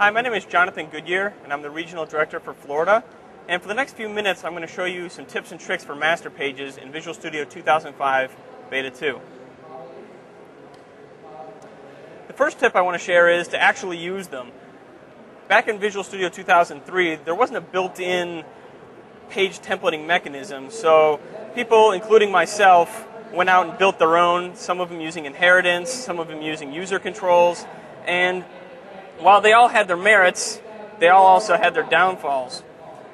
Hi, my name is Jonathan Goodyear, and I'm the Regional Director for Florida. And for the next few minutes, I'm going to show you some tips and tricks for master pages in Visual Studio 2005 Beta 2. The first tip I want to share is to actually use them. Back in Visual Studio 2003, there wasn't a built-in page templating mechanism, so people, including myself, went out and built their own, some of them using inheritance, some of them using user controls, and while they all had their merits, they all also had their downfalls.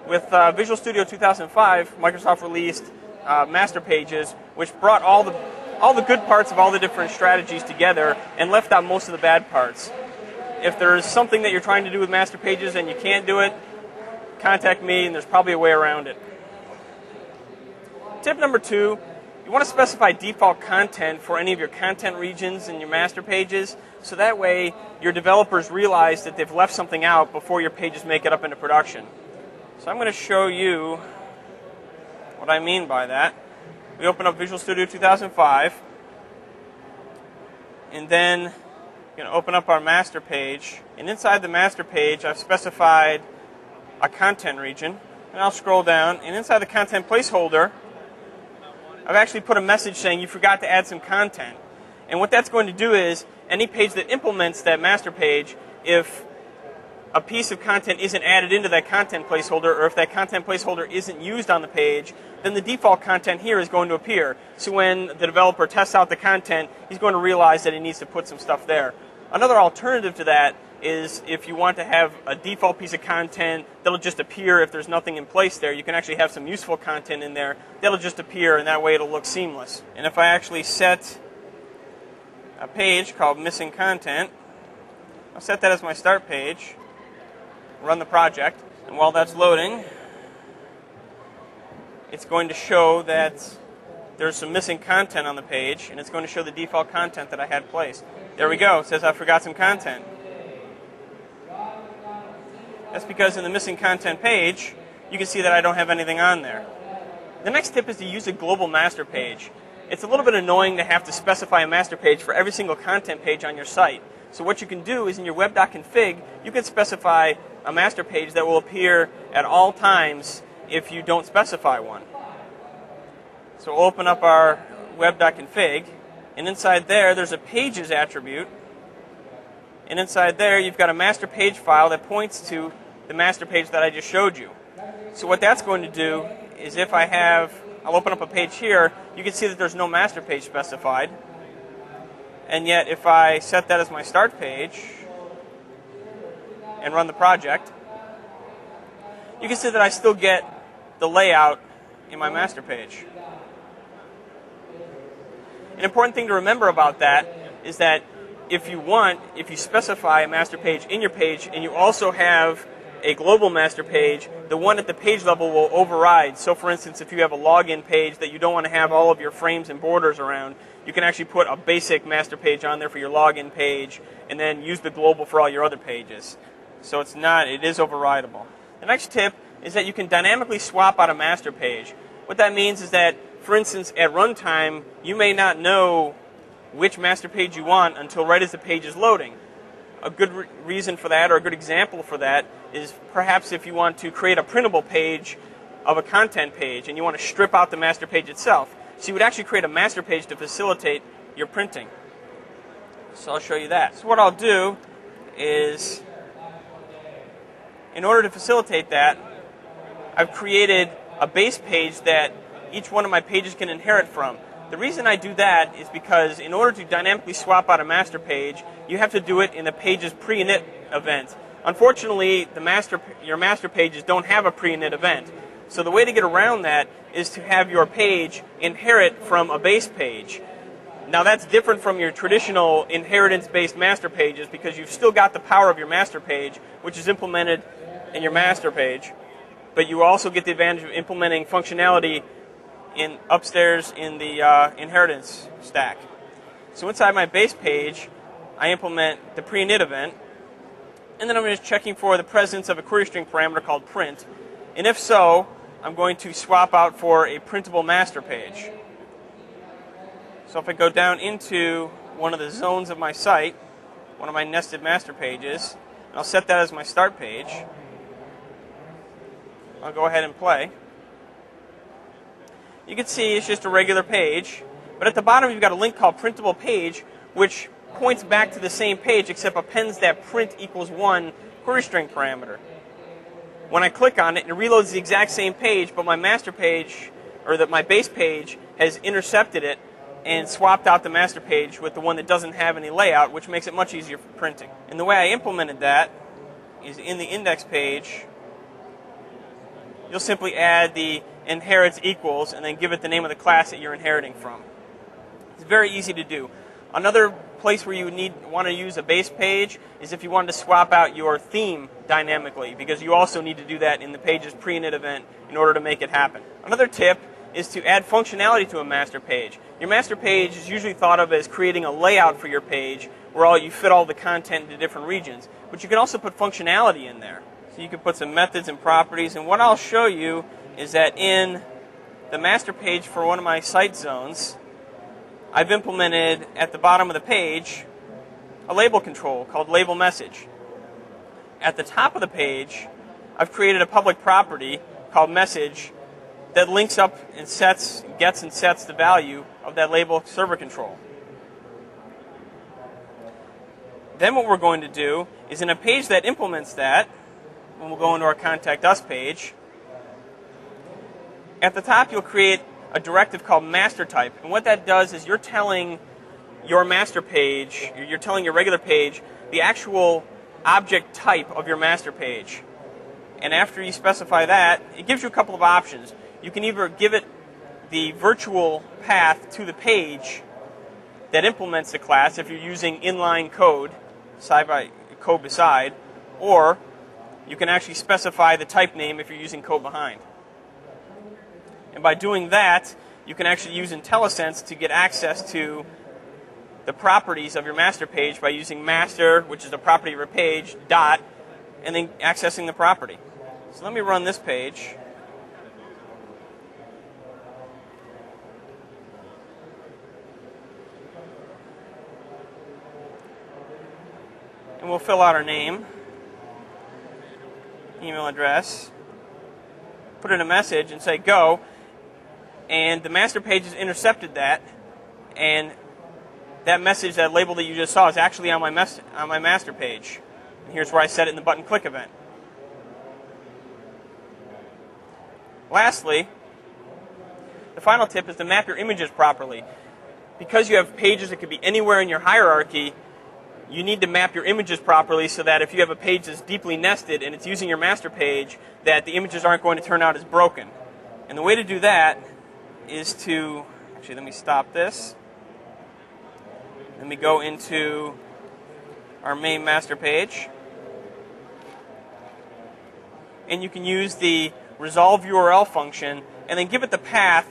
With Visual Studio 2005, Microsoft released master pages, which brought all the good parts of all the different strategies together and left out most of the bad parts. If there's something that you're trying to do with master pages and you can't do it, contact me and there's probably a way around it. Tip number 2, you want to specify default content for any of your content regions in your master pages, so that way your developers realize that they've left something out before your pages make it up into production. So I'm going to show you what I mean by that. We open up Visual Studio 2005, and then you're going to open up our master page, and inside the master page I've specified a content region, and I'll scroll down, and inside the content placeholder I've actually put a message saying you forgot to add some content. And what that's going to do is any page that implements that master page, if a piece of content isn't added into that content placeholder, or if that content placeholder isn't used on the page, then the default content here is going to appear. So when the developer tests out the content, he's going to realize that he needs to put some stuff there. Another alternative to that is if you want to have a default piece of content that'll just appear if there's nothing in place there, you can actually have some useful content in there that'll just appear, and that way it'll look seamless. And if I actually set a page called Missing Content, I'll set that as my start page, run the project, and while that's loading, it's going to show that there's some missing content on the page, and it's going to show the default content that I had placed. There we go. It says I forgot some content. That's because in the missing content page, you can see that I don't have anything on there. The next tip is to use a global master page. It's a little bit annoying to have to specify a master page for every single content page on your site. So what you can do is in your web.config, you can specify a master page that will appear at all times if you don't specify one. So we'll open up our web.config, and inside there's a pages attribute. And inside there, you've got a master page file that points to the master page that I just showed you. So what that's going to do is if I'll open up a page here, you can see that there's no master page specified. And yet, if I set that as my start page and run the project, you can see that I still get the layout in my master page. An important thing to remember about that is that if you specify a master page in your page and you also have a global master page, the one at the page level will override. So for instance, if you have a login page that you don't want to have all of your frames and borders around, you can actually put a basic master page on there for your login page and then use the global for all your other pages. So it is overridable. The next tip is that you can dynamically swap out a master page. What that means is that, for instance, at runtime, you may not know which master page you want until right as the page is loading. A good reason for that, or a good example for that, is perhaps if you want to create a printable page of a content page and you want to strip out the master page itself. So you would actually create a master page to facilitate your printing. So I'll show you that. So what I'll do is, in order to facilitate that, I've created a base page that each one of my pages can inherit from. The reason I do that is because in order to dynamically swap out a master page, you have to do it in the page's pre-init event. Unfortunately, your master pages don't have a pre-init event. So the way to get around that is to have your page inherit from a base page. Now that's different from your traditional inheritance-based master pages because you've still got the power of your master page, which is implemented in your master page, but you also get the advantage of implementing functionality upstairs in the inheritance stack. So inside my base page, I implement the pre-init event, and then I'm just checking for the presence of a query string parameter called print. And if so, I'm going to swap out for a printable master page. So if I go down into one of the zones of my site, one of my nested master pages, I'm I'll set that as my start page. I'll go ahead and play. You can see it's just a regular page, but at the bottom you've got a link called printable page, which points back to the same page except appends that print equals 1 query string parameter. When I click on it, it reloads the exact same page, but my master page, or my base page, has intercepted it and swapped out the master page with the one that doesn't have any layout, which makes it much easier for printing. And the way I implemented that is in the index page, you'll simply add the inherits equals and then give it the name of the class that you're inheriting from. It's very easy to do. Another place where you want to use a base page is if you wanted to swap out your theme dynamically, because you also need to do that in the page's pre-init event in order to make it happen. Another tip is to add functionality to a master page. Your master page is usually thought of as creating a layout for your page where you fit all the content into different regions, but you can also put functionality in there. So you can put some methods and properties, and what I'll show you is that in the master page for one of my site zones, I've implemented at the bottom of the page a label control called label message. At the top of the page, I've created a public property called message that links up and gets and sets the value of that label server control. Then what we're going to do is in a page that implements that, when we'll go into our Contact Us page, at the top you'll create a directive called master type. And what that does is you're telling your master page, you're telling your regular page, the actual object type of your master page. And after you specify that, it gives you a couple of options. You can either give it the virtual path to the page that implements the class if you're using inline code, code beside, or you can actually specify the type name if you're using code behind. And by doing that, you can actually use IntelliSense to get access to the properties of your master page by using master, which is the property of your page, dot, and then accessing the property. So let me run this page. And we'll fill out our name, email address, put in a message and say go, and the master page has intercepted that, and that message, that label that you just saw, is actually on my master page. And here's where I set it in the button click event. Lastly, the final tip is to map your images properly. Because you have pages that could be anywhere in your hierarchy, you need to map your images properly so that if you have a page that's deeply nested and it's using your master page, that the images aren't going to turn out as broken. And the way to do that is to, actually let me stop this. Let me go into our main master page. And you can use the resolve URL function and then give it the path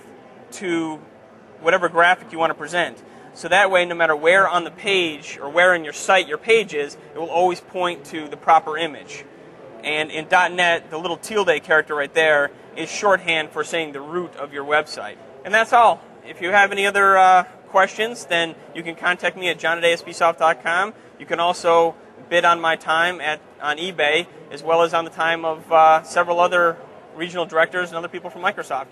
to whatever graphic you want to present. So that way, no matter where on the page or where in your site your page is, it will always point to the proper image. And in .NET, the little tilde character right there is shorthand for saying the root of your website. And that's all. If you have any other questions, then you can contact me at jon@aspsoft.com. You can also bid on my time on eBay, as well as on the time of several other regional directors and other people from Microsoft.